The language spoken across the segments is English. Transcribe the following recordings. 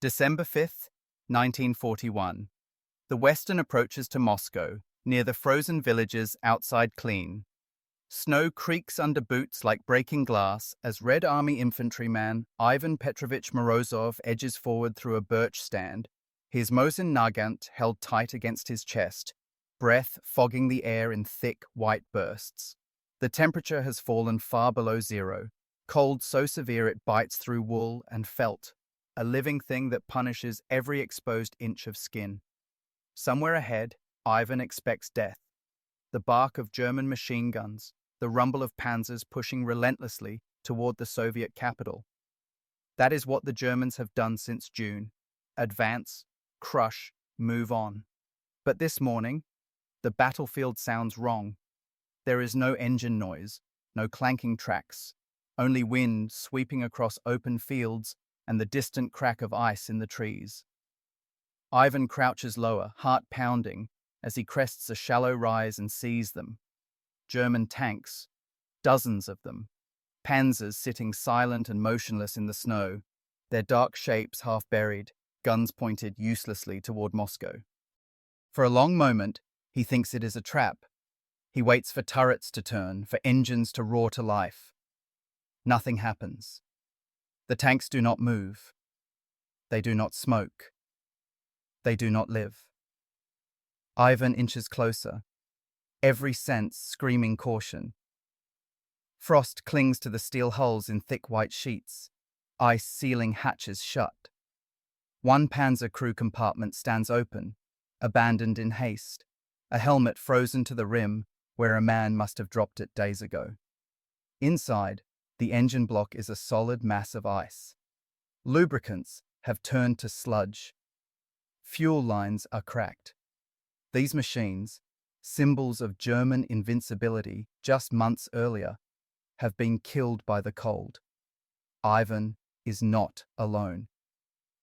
December 5th, 1941. The Western approaches to Moscow, near the frozen villages outside Clean. Snow creaks under boots like breaking glass as Red Army infantryman Ivan Petrovich Morozov edges forward through a birch stand, his Mosin Nagant held tight against his chest, breath fogging the air in thick, white bursts. The temperature has fallen far below zero, cold so severe it bites through wool and felt, a living thing that punishes every exposed inch of skin. Somewhere ahead, Ivan expects death. The bark of German machine guns, the rumble of panzers pushing relentlessly toward the Soviet capital. That is what the Germans have done since June. Advance, crush, move on. But this morning, the battlefield sounds wrong. There is no engine noise, no clanking tracks, only wind sweeping across open fields and the distant crack of ice in the trees. Ivan crouches lower, heart pounding, as he crests a shallow rise and sees them. German tanks, dozens of them, panzers sitting silent and motionless in the snow, their dark shapes half buried, guns pointed uselessly toward Moscow. For a long moment, he thinks it is a trap. He waits for turrets to turn, for engines to roar to life. Nothing happens. The tanks do not move. They do not smoke. They do not live. Ivan inches closer, every sense screaming caution. Frost clings to the steel hulls in thick white sheets, ice sealing hatches shut. One Panzer crew compartment stands open, abandoned in haste, a helmet frozen to the rim where a man must have dropped it days ago. Inside, the engine block is a solid mass of ice. Lubricants have turned to sludge. Fuel lines are cracked. These machines, symbols of German invincibility just months earlier, have been killed by the cold. Ivan is not alone.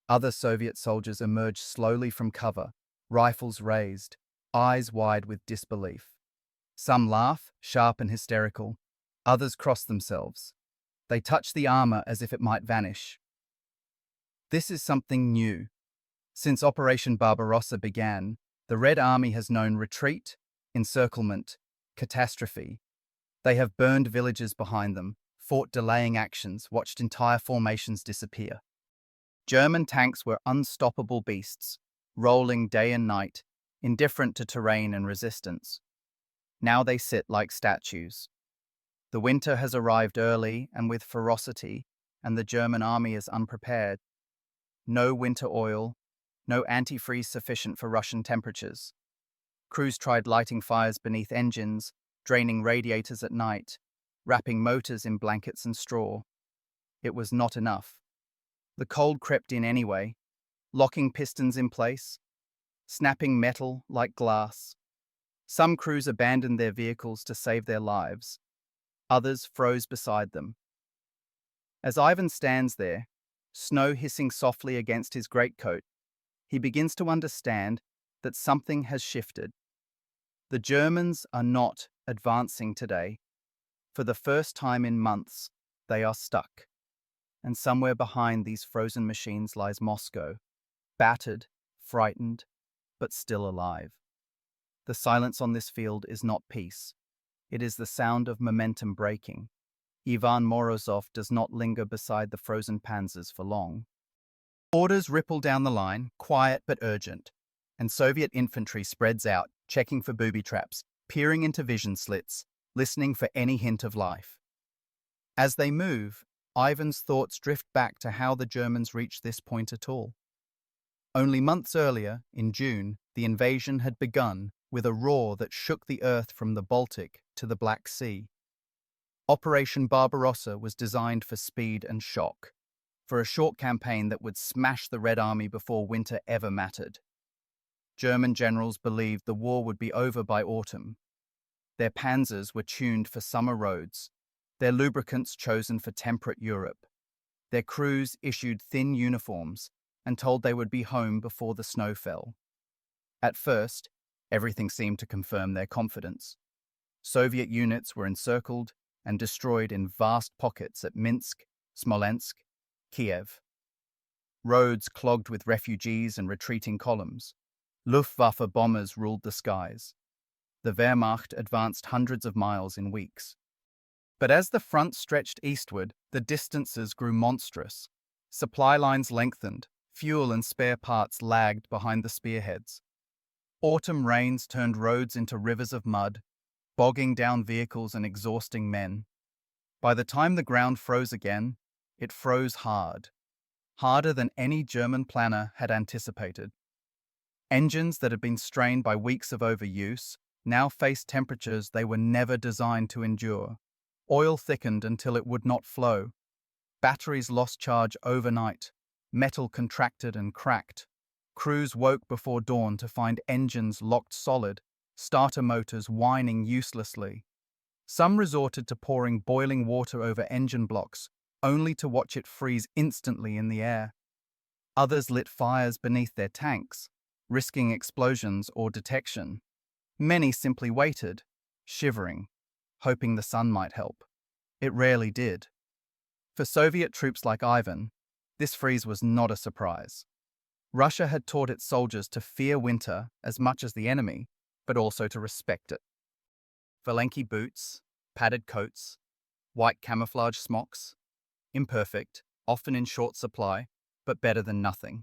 Other Soviet soldiers emerge slowly from cover, rifles raised, eyes wide with disbelief. Some laugh, sharp and hysterical. Others cross themselves. They touch the armor as if it might vanish. This is something new. Since Operation Barbarossa began, the Red Army has known retreat, encirclement, catastrophe. They have burned villages behind them, fought delaying actions, watched entire formations disappear. German tanks were unstoppable beasts, rolling day and night, indifferent to terrain and resistance. Now they sit like statues. The winter has arrived early and with ferocity, and the German army is unprepared. No winter oil, no antifreeze sufficient for Russian temperatures. Crews tried lighting fires beneath engines, draining radiators at night, wrapping motors in blankets and straw. It was not enough. The cold crept in anyway, locking pistons in place, snapping metal like glass. Some crews abandoned their vehicles to save their lives. Others froze beside them. As Ivan stands there, snow hissing softly against his greatcoat, he begins to understand that something has shifted. The Germans are not advancing today. For the first time in months, they are stuck. And somewhere behind these frozen machines lies Moscow, battered, frightened, but still alive. The silence on this field is not peace. It is the sound of momentum breaking. Ivan Morozov does not linger beside the frozen panzers for long. Orders ripple down the line, quiet but urgent, and Soviet infantry spreads out, checking for booby traps, peering into vision slits, listening for any hint of life. As they move, Ivan's thoughts drift back to how the Germans reached this point at all. Only months earlier, in June, the invasion had begun with a roar that shook the earth from the Baltic to the Black Sea. Operation Barbarossa was designed for speed and shock, for a short campaign that would smash the Red Army before winter ever mattered. German generals believed the war would be over by autumn. Their panzers were tuned for summer roads, their lubricants chosen for temperate Europe. Their crews issued thin uniforms and told they would be home before the snow fell. At first, everything seemed to confirm their confidence. Soviet units were encircled and destroyed in vast pockets at Minsk, Smolensk, Kiev. roads clogged with refugees and retreating columns. Luftwaffe bombers ruled the skies. The Wehrmacht advanced hundreds of miles in weeks. But as the front stretched eastward, the distances grew monstrous. Supply lines lengthened, fuel and spare parts lagged behind the spearheads. Autumn rains turned roads into rivers of mud, bogging down vehicles and exhausting men. By the time the ground froze again, it froze hard, harder than any German planner had anticipated. Engines that had been strained by weeks of overuse now faced temperatures they were never designed to endure. Oil thickened until it would not flow. Batteries lost charge overnight. Metal contracted and cracked. Crews woke before dawn to find engines locked solid, starter motors whining uselessly. Some resorted to pouring boiling water over engine blocks, only to watch it freeze instantly in the air. Others lit fires beneath their tanks, risking explosions or detection. Many simply waited, shivering, hoping the sun might help. It rarely did. For Soviet troops like Ivan, this freeze was not a surprise. Russia had taught its soldiers to fear winter as much as the enemy, but also to respect it. Valenki boots, padded coats, white camouflage smocks, imperfect, often in short supply, but better than nothing.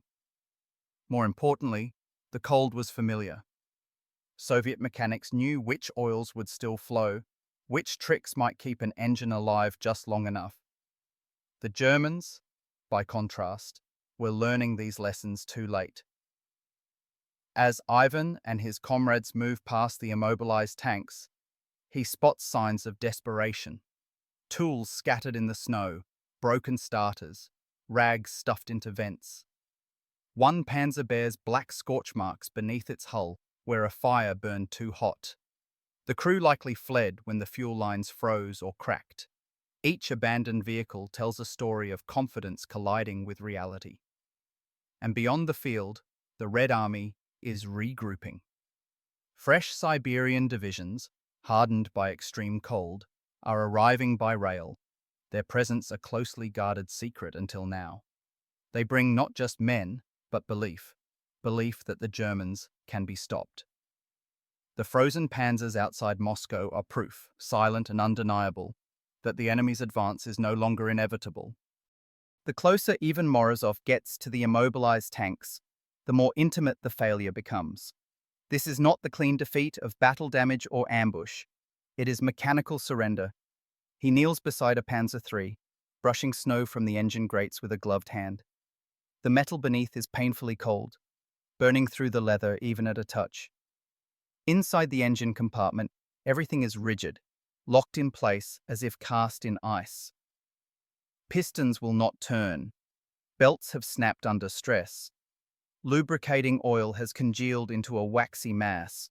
More importantly, the cold was familiar. Soviet mechanics knew which oils would still flow, which tricks might keep an engine alive just long enough. The Germans, by contrast, were learning these lessons too late. As Ivan and his comrades move past the immobilized tanks, he spots signs of desperation. Tools scattered in the snow, broken starters, rags stuffed into vents. One Panzer bears black scorch marks beneath its hull where a fire burned too hot. The crew likely fled when the fuel lines froze or cracked. Each abandoned vehicle tells a story of confidence colliding with reality. And beyond the field, the Red Army is regrouping. Fresh Siberian divisions, hardened by extreme cold, are arriving by rail, their presence a closely guarded secret until now. They bring not just men, but belief that the Germans can be stopped. The frozen panzers outside Moscow are proof, silent and undeniable, that the enemy's advance is no longer inevitable. The closer Ivan Morozov gets to the immobilized tanks, the more intimate the failure becomes. This is not the clean defeat of battle damage or ambush. It is mechanical surrender. He kneels beside a Panzer III, brushing snow from the engine grates with a gloved hand. The metal beneath is painfully cold, burning through the leather even at a touch. Inside the engine compartment, everything is rigid, locked in place as if cast in ice. Pistons will not turn. Belts have snapped under stress. Lubricating oil has congealed into a waxy mass,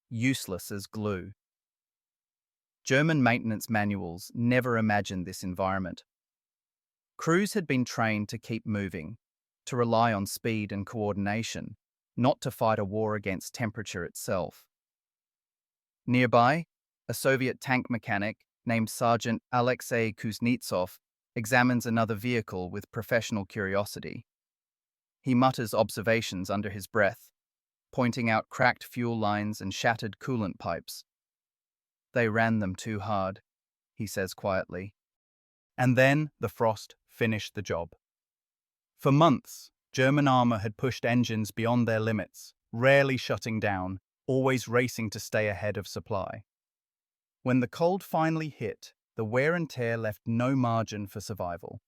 useless as glue. German maintenance manuals never imagined this environment. Crews had been trained to keep moving, to rely on speed and coordination, not to fight a war against temperature itself. Nearby, a Soviet tank mechanic named Sergeant Alexei Kuznetsov examines another vehicle with professional curiosity. He mutters observations under his breath, pointing out cracked fuel lines and shattered coolant pipes. They ran them too hard, he says quietly. And then the frost finished the job. For months, German armor had pushed engines beyond their limits, rarely shutting down, always racing to stay ahead of supply. When the cold finally hit, the wear and tear left no margin for survival.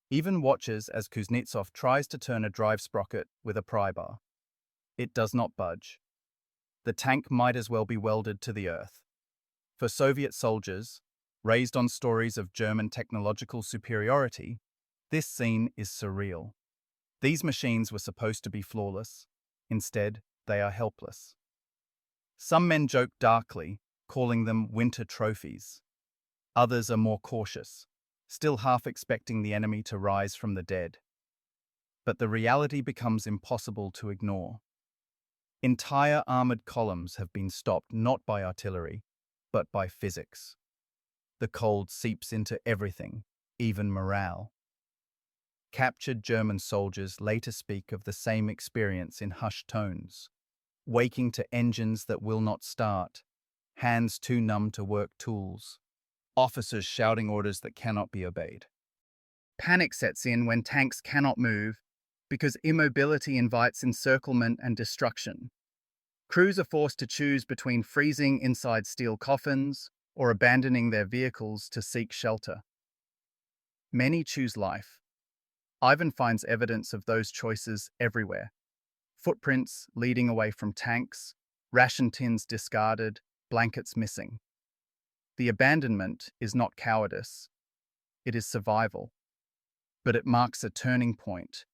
Even watches as Kuznetsov tries to turn a drive sprocket with a pry bar. It does not budge. The tank might as well be welded to the earth. For Soviet soldiers, raised on stories of German technological superiority, this scene is surreal. These machines were supposed to be flawless. Instead, they are helpless. Some men joke darkly, calling them winter trophies. Others are more cautious, still half expecting the enemy to rise from the dead. But the reality becomes impossible to ignore. Entire armored columns have been stopped not by artillery, but by physics. The cold seeps into everything, even morale. Captured German soldiers later speak of the same experience in hushed tones, waking to engines that will not start, hands too numb to work tools, officers shouting orders that cannot be obeyed. Panic sets in when tanks cannot move because immobility invites encirclement and destruction. Crews are forced to choose between freezing inside steel coffins or abandoning their vehicles to seek shelter. Many choose life. Ivan finds evidence of those choices everywhere. Footprints leading away from tanks, ration tins discarded, blankets missing. The abandonment is not cowardice, it is survival. But it marks a turning point.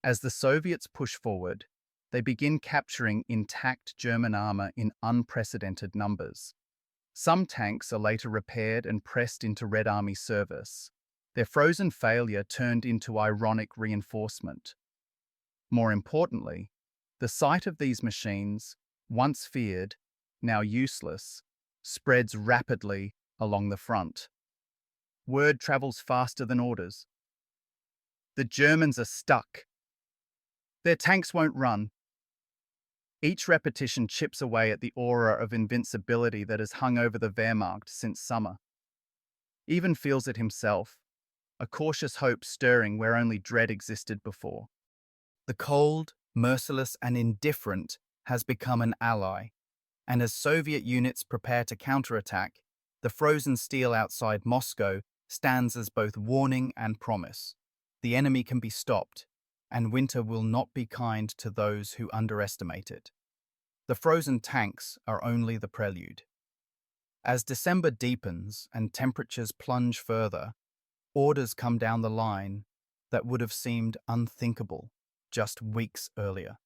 As the Soviets push forward, they begin capturing intact German armor in unprecedented numbers. Some tanks are later repaired and pressed into Red Army service, their frozen failure turned into ironic reinforcement. More importantly, the sight of these machines, once feared, now useless, spreads rapidly along the front. Word travels faster than orders. The Germans are stuck. Their tanks won't run. Each repetition chips away at the aura of invincibility that has hung over the Wehrmacht since summer. Ivan feels it himself, a cautious hope stirring where only dread existed before. The cold, merciless, and indifferent has become an ally, and as Soviet units prepare to counterattack, the frozen steel outside Moscow stands as both warning and promise. The enemy can be stopped, and winter will not be kind to those who underestimate it. The frozen tanks are only the prelude. As December deepens and temperatures plunge further, orders come down the line that would have seemed unthinkable just weeks earlier.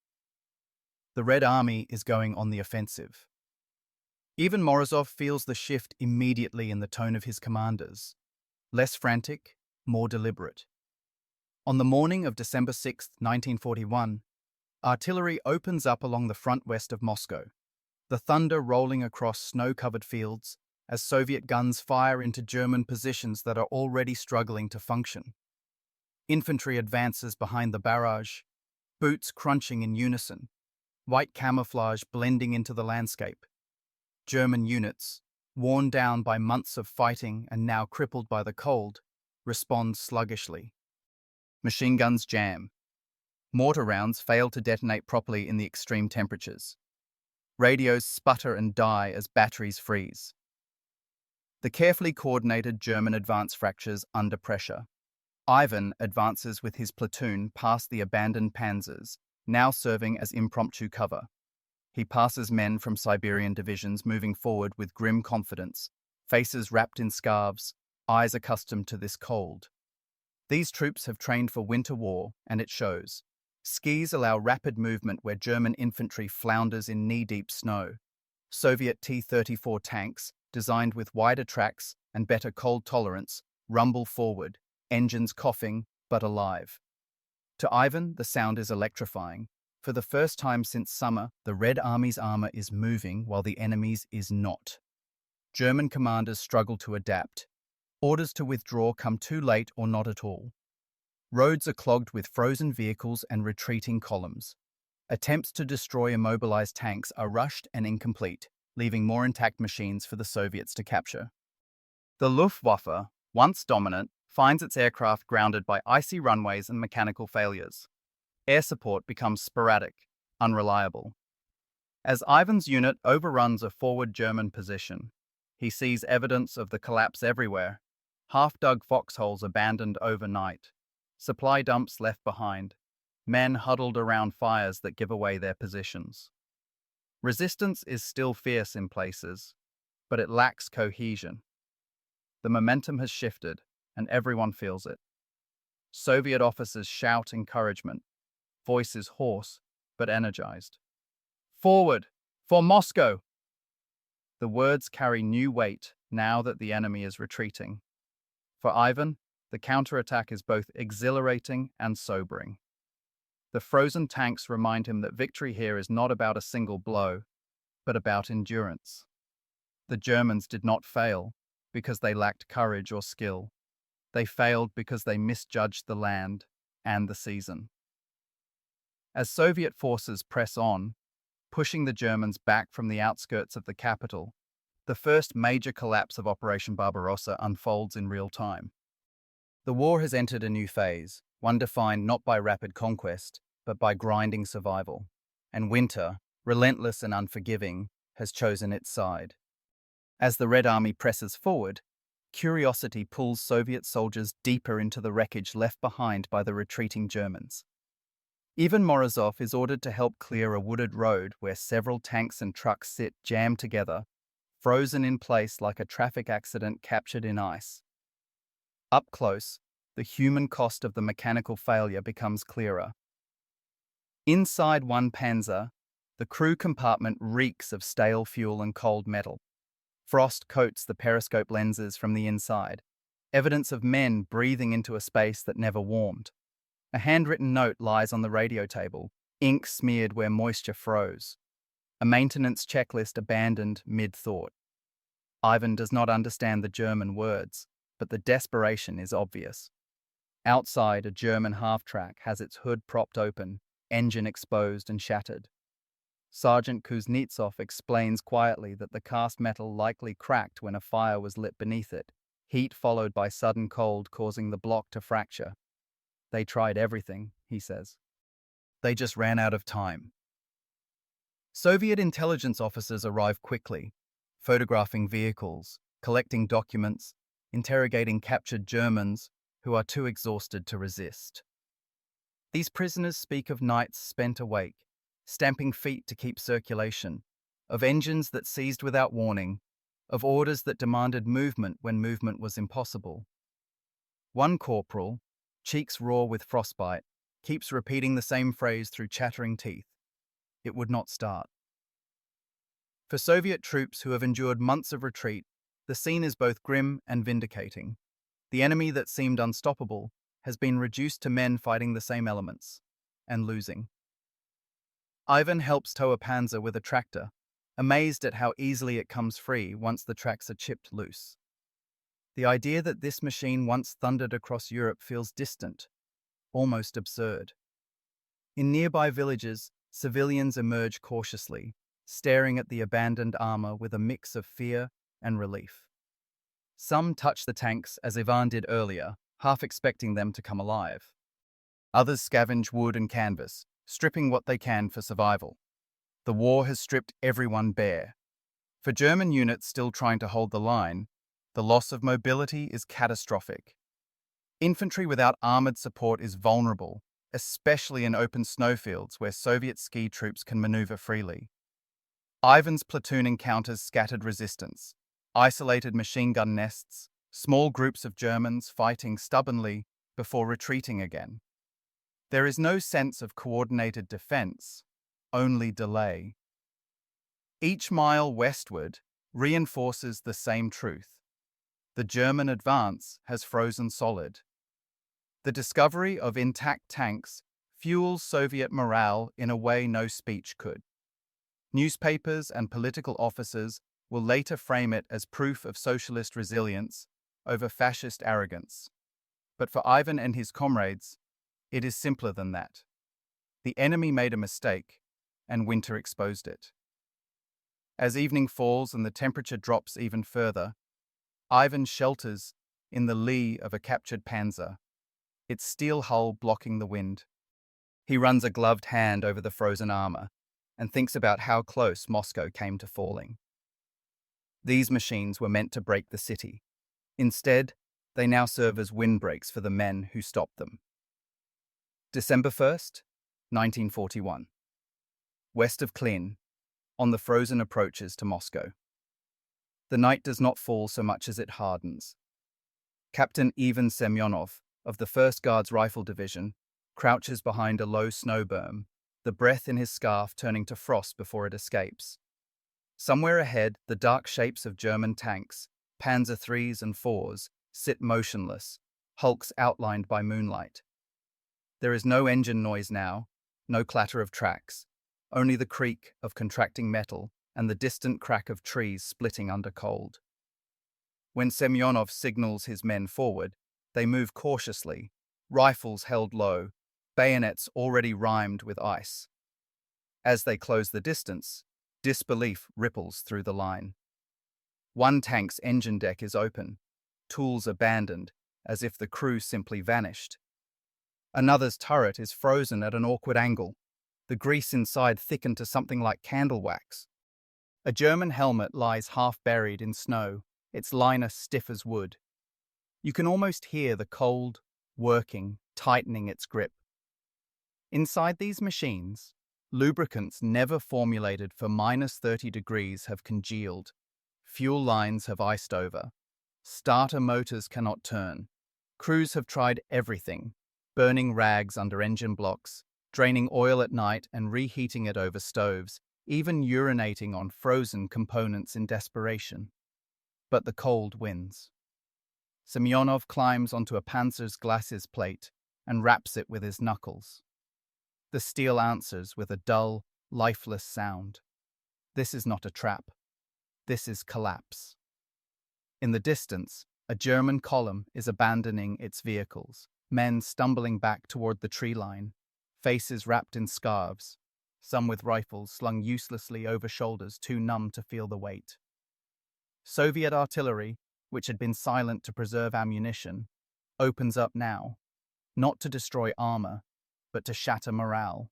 The Red Army is going on the offensive. Even Morozov feels the shift immediately in the tone of his commanders. Less frantic, more deliberate. On the morning of December 6, 1941, artillery opens up along the front west of Moscow, the thunder rolling across snow-covered fields as Soviet guns fire into German positions that are already struggling to function. Infantry advances behind the barrage, boots crunching in unison, white camouflage blending into the landscape. German units, worn down by months of fighting and now crippled by the cold, respond sluggishly. Machine guns jam. Mortar rounds fail to detonate properly in the extreme temperatures. Radios sputter and die as batteries freeze. The carefully coordinated German advance fractures under pressure. Ivan advances with his platoon past the abandoned Panzers, now serving as impromptu cover. He passes men from Siberian divisions moving forward with grim confidence, faces wrapped in scarves, eyes accustomed to this cold. These troops have trained for winter war, and it shows. Skis allow rapid movement where German infantry flounders in knee-deep snow. Soviet T-34 tanks, designed with wider tracks and better cold tolerance, rumble forward, engines coughing but alive. To Ivan, the sound is electrifying. For the first time since summer, the Red Army's armor is moving while the enemy's is not. German commanders struggle to adapt. Orders to withdraw come too late or not at all. Roads are clogged with frozen vehicles and retreating columns. Attempts to destroy immobilized tanks are rushed and incomplete, leaving more intact machines for the Soviets to capture. The Luftwaffe, once dominant, finds its aircraft grounded by icy runways and mechanical failures. Air support becomes sporadic, unreliable. As Ivan's unit overruns a forward German position, he sees evidence of the collapse everywhere. Half-dug foxholes abandoned overnight, supply dumps left behind, men huddled around fires that give away their positions. Resistance is still fierce in places, but it lacks cohesion. The momentum has shifted, and everyone feels it. Soviet officers shout encouragement, voices hoarse but energized. Forward! For Moscow! The words carry new weight now that the enemy is retreating. For Ivan, the counterattack is both exhilarating and sobering. The frozen tanks remind him that victory here is not about a single blow, but about endurance. The Germans did not fail because they lacked courage or skill. They failed because they misjudged the land, and the season. As Soviet forces press on, pushing the Germans back from the outskirts of the capital, the first major collapse of Operation Barbarossa unfolds in real time. The war has entered a new phase, one defined not by rapid conquest, but by grinding survival. And winter, relentless and unforgiving, has chosen its side. As the Red Army presses forward, curiosity pulls Soviet soldiers deeper into the wreckage left behind by the retreating Germans. Ivan Morozov is ordered to help clear a wooded road where several tanks and trucks sit jammed together, frozen in place like a traffic accident captured in ice. Up close, the human cost of the mechanical failure becomes clearer. Inside one Panzer, the crew compartment reeks of stale fuel and cold metal. Frost coats the periscope lenses from the inside, evidence of men breathing into a space that never warmed. A handwritten note lies on the radio table, ink smeared where moisture froze. A maintenance checklist abandoned mid-thought. Ivan does not understand the German words, but the desperation is obvious. Outside, a German half-track has its hood propped open, engine exposed and shattered. Sergeant Kuznetsov explains quietly that the cast metal likely cracked when a fire was lit beneath it, heat followed by sudden cold causing the block to fracture. They tried everything, he says. They just ran out of time. Soviet intelligence officers arrive quickly, photographing vehicles, collecting documents, interrogating captured Germans who are too exhausted to resist. These prisoners speak of nights spent awake, stamping feet to keep circulation, of engines that seized without warning, of orders that demanded movement when movement was impossible. One corporal, cheeks raw with frostbite, keeps repeating the same phrase through chattering teeth. It would not start. For Soviet troops who have endured months of retreat, the scene is both grim and vindicating. The enemy that seemed unstoppable has been reduced to men fighting the same elements, and losing. Ivan helps tow a Panzer with a tractor, amazed at how easily it comes free once the tracks are chipped loose. The idea that this machine once thundered across Europe feels distant, almost absurd. In nearby villages, civilians emerge cautiously, staring at the abandoned armor with a mix of fear and relief. Some touch the tanks as Ivan did earlier, half expecting them to come alive. Others scavenge wood and canvas, stripping what they can for survival. The war has stripped everyone bare. For German units still trying to hold the line, the loss of mobility is catastrophic. Infantry without armored support is vulnerable, especially in open snowfields where Soviet ski troops can maneuver freely. Ivan's platoon encounters scattered resistance, isolated machine gun nests, small groups of Germans fighting stubbornly before retreating again. There is no sense of coordinated defense, only delay. Each mile westward reinforces the same truth. The German advance has frozen solid. The discovery of intact tanks fuels Soviet morale in a way no speech could. Newspapers and political officers will later frame it as proof of socialist resilience over fascist arrogance. But for Ivan and his comrades, it is simpler than that. The enemy made a mistake, and winter exposed it. As evening falls and the temperature drops even further, Ivan shelters in the lee of a captured Panzer, its steel hull blocking the wind. He runs a gloved hand over the frozen armor and thinks about how close Moscow came to falling. These machines were meant to break the city. Instead, they now serve as windbreaks for the men who stopped them. December 1st, 1941. West of Klin, on the frozen approaches to Moscow. The night does not fall so much as it hardens. Captain Ivan Semyonov of the 1st Guards Rifle Division crouches behind a low snow berm, the breath in his scarf turning to frost before it escapes. Somewhere ahead, the dark shapes of German tanks, Panzer IIIs and IVs, sit motionless, hulks outlined by moonlight. There is no engine noise now, no clatter of tracks, only the creak of contracting metal and the distant crack of trees splitting under cold. When Semyonov signals his men forward, they move cautiously, rifles held low, bayonets already rimed with ice. As they close the distance, disbelief ripples through the line. One tank's engine deck is open, tools abandoned, as if the crew simply vanished. Another's turret is frozen at an awkward angle, the grease inside thickened to something like candle wax. A German helmet lies half buried in snow, its liner stiff as wood. You can almost hear the cold, working, tightening its grip. Inside these machines, lubricants never formulated for -30 degrees have congealed. Fuel lines have iced over. Starter motors cannot turn. Crews have tried everything, burning rags under engine blocks, draining oil at night and reheating it over stoves, even urinating on frozen components in desperation. But the cold wins. Semyonov climbs onto a Panzer's glacis plate and raps it with his knuckles. The steel answers with a dull, lifeless sound. This is not a trap. This is collapse. In the distance, a German column is abandoning its vehicles, men stumbling back toward the tree line, faces wrapped in scarves, some with rifles slung uselessly over shoulders too numb to feel the weight. Soviet artillery, which had been silent to preserve ammunition, opens up now, not to destroy armor, but to shatter morale.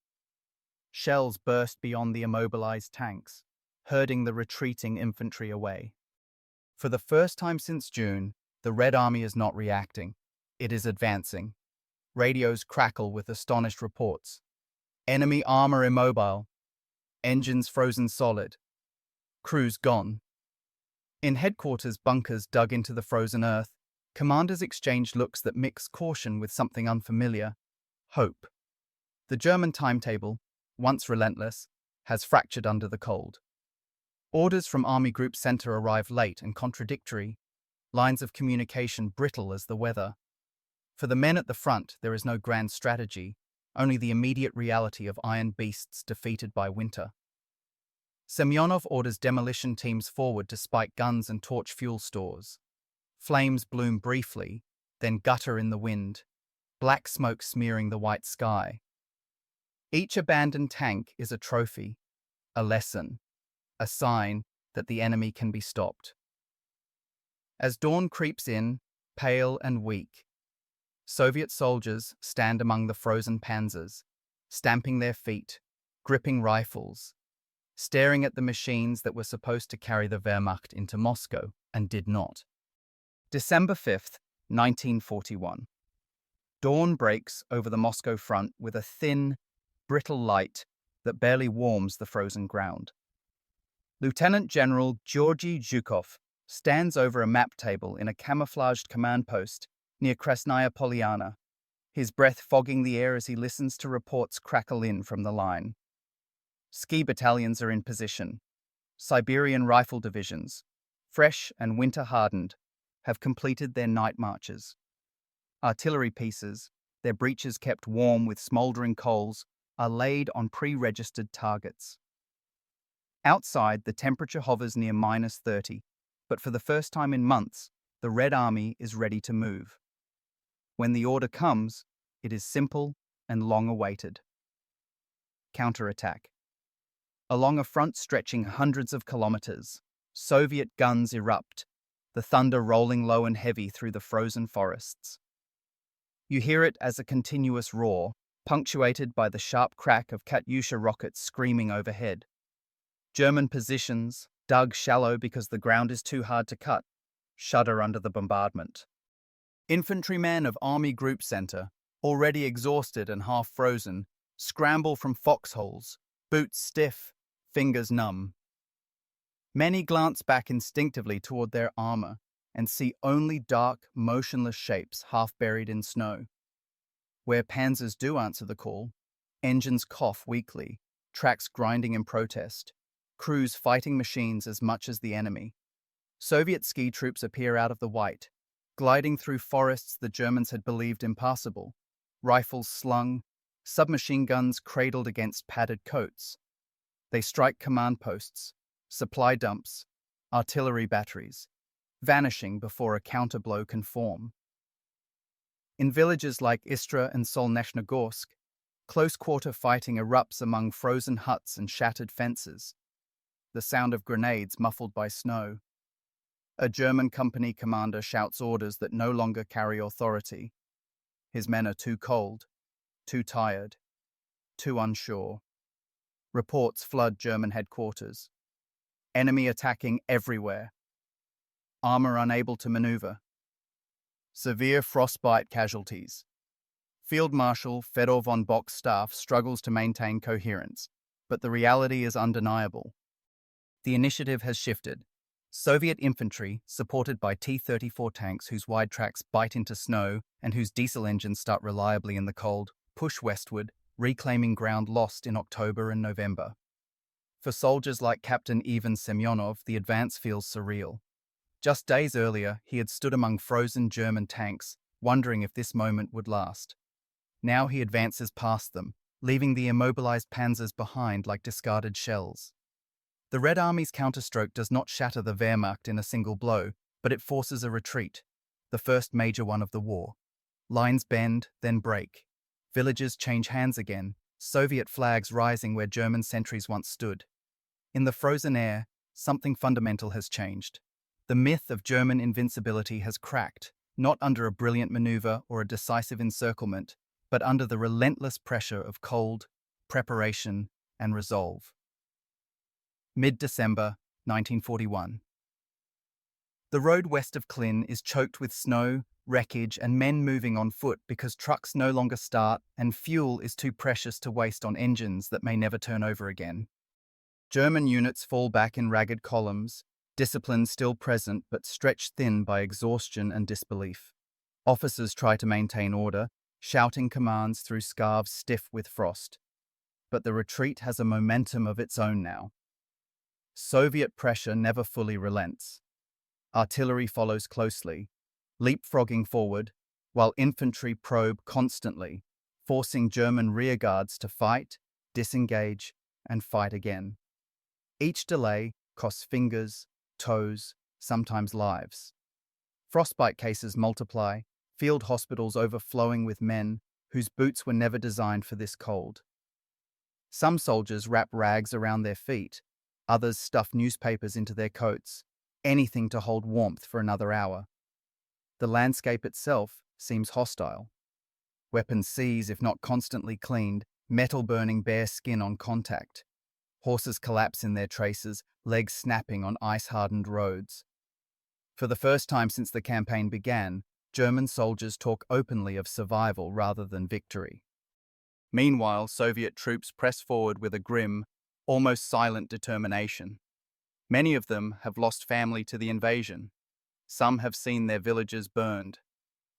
Shells burst beyond the immobilized tanks, herding the retreating infantry away. For the first time since June, the Red Army is not reacting. It is advancing. Radios crackle with astonished reports. Enemy armor immobile. Engines frozen solid. Crews gone. In headquarters bunkers dug into the frozen earth, commanders exchange looks that mix caution with something unfamiliar: hope. The German timetable, once relentless, has fractured under the cold. Orders from Army Group Center arrive late and contradictory, lines of communication brittle as the weather. For the men at the front, there is no grand strategy, only the immediate reality of iron beasts defeated by winter. Semyonov orders demolition teams forward to spike guns and torch fuel stores. Flames bloom briefly, then gutter in the wind, black smoke smearing the white sky. Each abandoned tank is a trophy, a lesson, a sign that the enemy can be stopped. As dawn creeps in, pale and weak, Soviet soldiers stand among the frozen panzers, stamping their feet, gripping rifles, staring at the machines that were supposed to carry the Wehrmacht into Moscow and did not. December 5th, 1941. Dawn breaks over the Moscow front with a thin, brittle light that barely warms the frozen ground. Lieutenant General Georgy Zhukov stands over a map table in a camouflaged command post near Krasnaya Polyana, his breath fogging the air as he listens to reports crackle in from the line. Ski battalions are in position. Siberian rifle divisions, fresh and winter-hardened, have completed their night marches. Artillery pieces, their breeches kept warm with smouldering coals, are laid on pre-registered targets. Outside, the temperature hovers near -30, but for the first time in months, the Red Army is ready to move. When the order comes, it is simple and long-awaited. Counterattack. Along a front stretching hundreds of kilometers, Soviet guns erupt, the thunder rolling low and heavy through the frozen forests. You hear it as a continuous roar, punctuated by the sharp crack of Katyusha rockets screaming overhead. German positions, dug shallow because the ground is too hard to cut, shudder under the bombardment. Infantrymen of Army Group Center, already exhausted and half frozen, scramble from foxholes, boots stiff, fingers numb. Many glance back instinctively toward their armor and see only dark, motionless shapes half buried in snow. Where panzers do answer the call, engines cough weakly, tracks grinding in protest, crews fighting machines as much as the enemy. Soviet ski troops appear out of the white, gliding through forests the Germans had believed impassable, rifles slung, submachine guns cradled against padded coats. They strike command posts, supply dumps, artillery batteries, vanishing before a counterblow can form. In villages like Istra and Solnechnogorsk, Close-quarter fighting erupts among frozen huts and shattered fences, the sound of grenades muffled by snow. A German company commander shouts orders that no longer carry authority. His men are too cold, too tired, too unsure. Reports flood German headquarters. Enemy attacking everywhere. Armor unable to maneuver. Severe frostbite casualties. Field Marshal Fedor von Bock's staff struggles to maintain coherence, but the reality is undeniable. The initiative has shifted. Soviet infantry, supported by T-34 tanks whose wide tracks bite into snow and whose diesel engines start reliably in the cold, push westward, reclaiming ground lost in October and November. For soldiers like Captain Ivan Semyonov, the advance feels surreal. Just days earlier, he had stood among frozen German tanks, wondering if this moment would last. Now he advances past them, leaving the immobilized panzers behind like discarded shells. The Red Army's counterstroke does not shatter the Wehrmacht in a single blow, but it forces a retreat, the first major one of the war. Lines bend, then break. Villages change hands again, Soviet flags rising where German sentries once stood. In the frozen air, something fundamental has changed. The myth of German invincibility has cracked, not under a brilliant maneuver or a decisive encirclement, but under the relentless pressure of cold, preparation, and resolve. Mid-December, 1941. The road west of Klin is choked with snow, wreckage, and men moving on foot because trucks no longer start and fuel is too precious to waste on engines that may never turn over again. German units fall back in ragged columns, discipline still present but stretched thin by exhaustion and disbelief. Officers try to maintain order, shouting commands through scarves stiff with frost. But the retreat has a momentum of its own now. Soviet pressure never fully relents. Artillery follows closely, leapfrogging forward, while infantry probe constantly, forcing German rearguards to fight, disengage, and fight again. Each delay costs fingers, toes, sometimes lives. Frostbite cases multiply, field hospitals overflowing with men whose boots were never designed for this cold. Some soldiers wrap rags around their feet, others stuff newspapers into their coats, anything to hold warmth for another hour. The landscape itself seems hostile. Weapons seize if not constantly cleaned, metal burning bare skin on contact. Horses collapse in their traces, legs snapping on ice-hardened roads. For the first time since the campaign began, German soldiers talk openly of survival rather than victory. Meanwhile, Soviet troops press forward with a grim, almost silent determination. Many of them have lost family to the invasion. Some have seen their villages burned.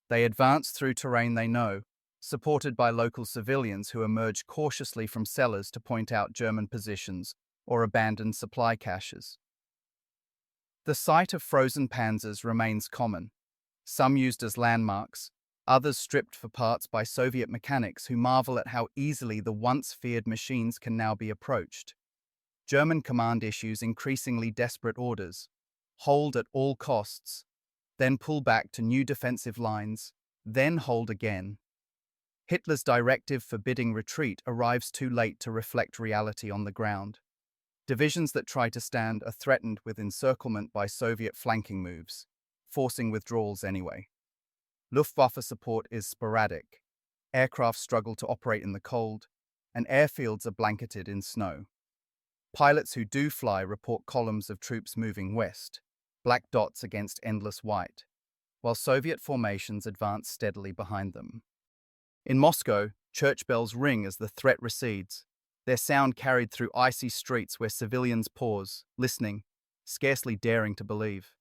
They advance through terrain they know, supported by local civilians who emerge cautiously from cellars to point out German positions or abandoned supply caches. The sight of frozen panzers remains common, some used as landmarks, others stripped for parts by Soviet mechanics who marvel at how easily the once-feared machines can now be approached. German command issues increasingly desperate orders: hold at all costs, then pull back to new defensive lines, then hold again. Hitler's directive forbidding retreat arrives too late to reflect reality on the ground. Divisions that try to stand are threatened with encirclement by Soviet flanking moves, forcing withdrawals anyway. Luftwaffe support is sporadic. Aircraft struggle to operate in the cold, and airfields are blanketed in snow. Pilots who do fly report columns of troops moving west, black dots against endless white, while Soviet formations advance steadily behind them. In Moscow, church bells ring as the threat recedes, their sound carried through icy streets where civilians pause, listening, scarcely daring to believe.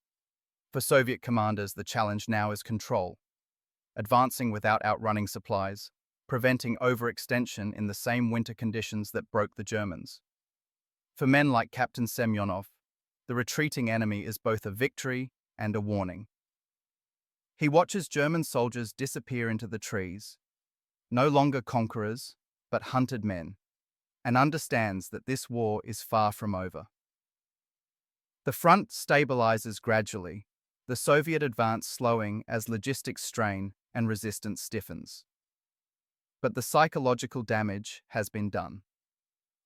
For Soviet commanders, the challenge now is control, advancing without outrunning supplies, preventing overextension in the same winter conditions that broke the Germans. For men like Captain Semyonov, the retreating enemy is both a victory and a warning. He watches German soldiers disappear into the trees, no longer conquerors, but hunted men, and understands that this war is far from over. The front stabilizes gradually, the Soviet advance slowing as logistics strain and resistance stiffens. But the psychological damage has been done.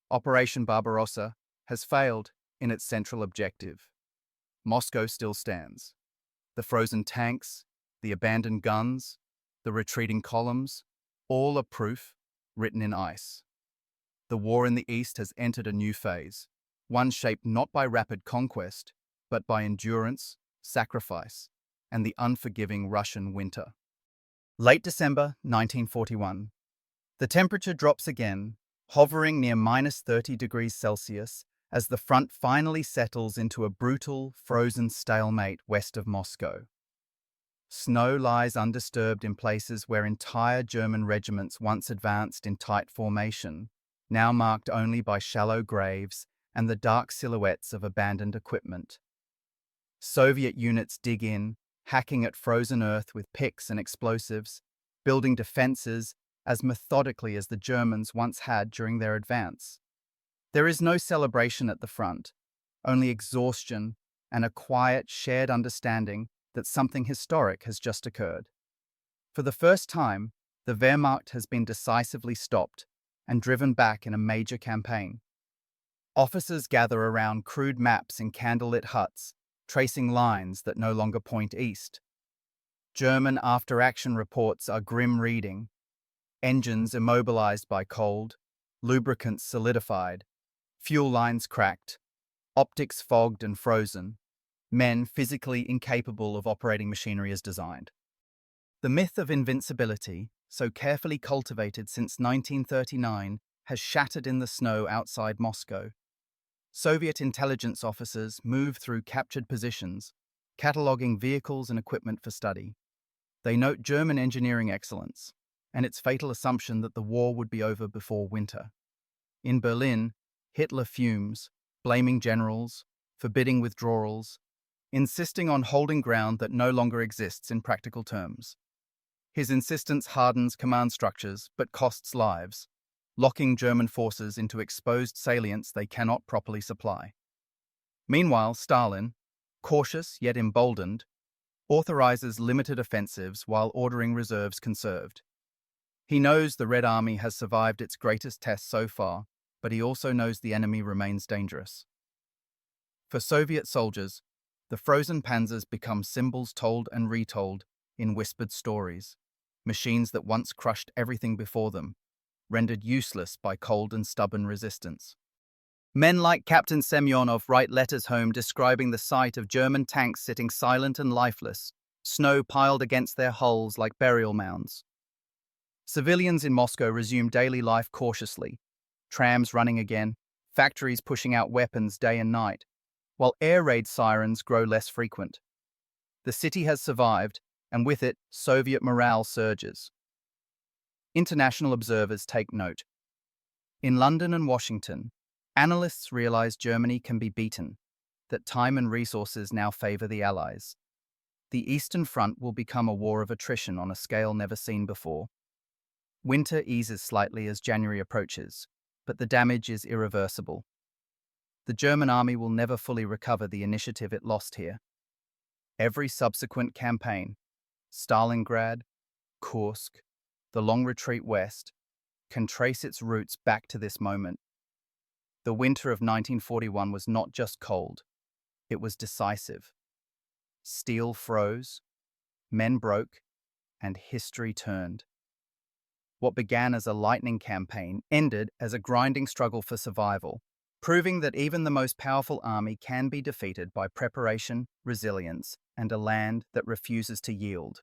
Operation Barbarossa has failed in its central objective. Moscow still stands. The frozen tanks, the abandoned guns, the retreating columns, all are proof written in ice. The war in the East has entered a new phase, one shaped not by rapid conquest, but by endurance, sacrifice, and the unforgiving Russian winter. Late December 1941. The temperature drops again, hovering near -30 degrees Celsius as the front finally settles into a brutal, frozen stalemate west of Moscow. Snow lies undisturbed in places where entire German regiments once advanced in tight formation, now marked only by shallow graves and the dark silhouettes of abandoned equipment. Soviet units dig in, hacking at frozen earth with picks and explosives, building defenses as methodically as the Germans once had during their advance. There is no celebration at the front, only exhaustion and a quiet, shared understanding that something historic has just occurred. For the first time, the Wehrmacht has been decisively stopped and driven back in a major campaign. Officers gather around crude maps in candlelit huts, tracing lines that no longer point east. German after-action reports are grim reading. Engines immobilized by cold, lubricants solidified, fuel lines cracked, optics fogged and frozen, men physically incapable of operating machinery as designed. The myth of invincibility, so carefully cultivated since 1939, has shattered in the snow outside Moscow. Soviet intelligence officers move through captured positions, cataloging vehicles and equipment for study. They note German engineering excellence and its fatal assumption that the war would be over before winter. In Berlin, Hitler fumes, blaming generals, forbidding withdrawals, insisting on holding ground that no longer exists in practical terms. His insistence hardens command structures but costs lives, locking German forces into exposed salients they cannot properly supply. Meanwhile, Stalin, cautious yet emboldened, authorizes limited offensives while ordering reserves conserved. He knows the Red Army has survived its greatest test so far, but he also knows the enemy remains dangerous. For Soviet soldiers, the frozen panzers become symbols told and retold in whispered stories, machines that once crushed everything before them, rendered useless by cold and stubborn resistance. Men like Captain Semyonov write letters home describing the sight of German tanks sitting silent and lifeless, snow piled against their hulls like burial mounds. Civilians in Moscow resume daily life cautiously, trams running again, factories pushing out weapons day and night, while air raid sirens grow less frequent. The city has survived, and with it, Soviet morale surges. International observers take note. In London and Washington, analysts realize Germany can be beaten, that time and resources now favor the Allies. The Eastern Front will become a war of attrition on a scale never seen before. Winter eases slightly as January approaches, but the damage is irreversible. The German army will never fully recover the initiative it lost here. Every subsequent campaign, Stalingrad, Kursk, the long retreat west, can trace its roots back to this moment. The winter of 1941 was not just cold, it was decisive. Steel froze, men broke, and history turned. What began as a lightning campaign ended as a grinding struggle for survival, proving that even the most powerful army can be defeated by preparation, resilience, and a land that refuses to yield.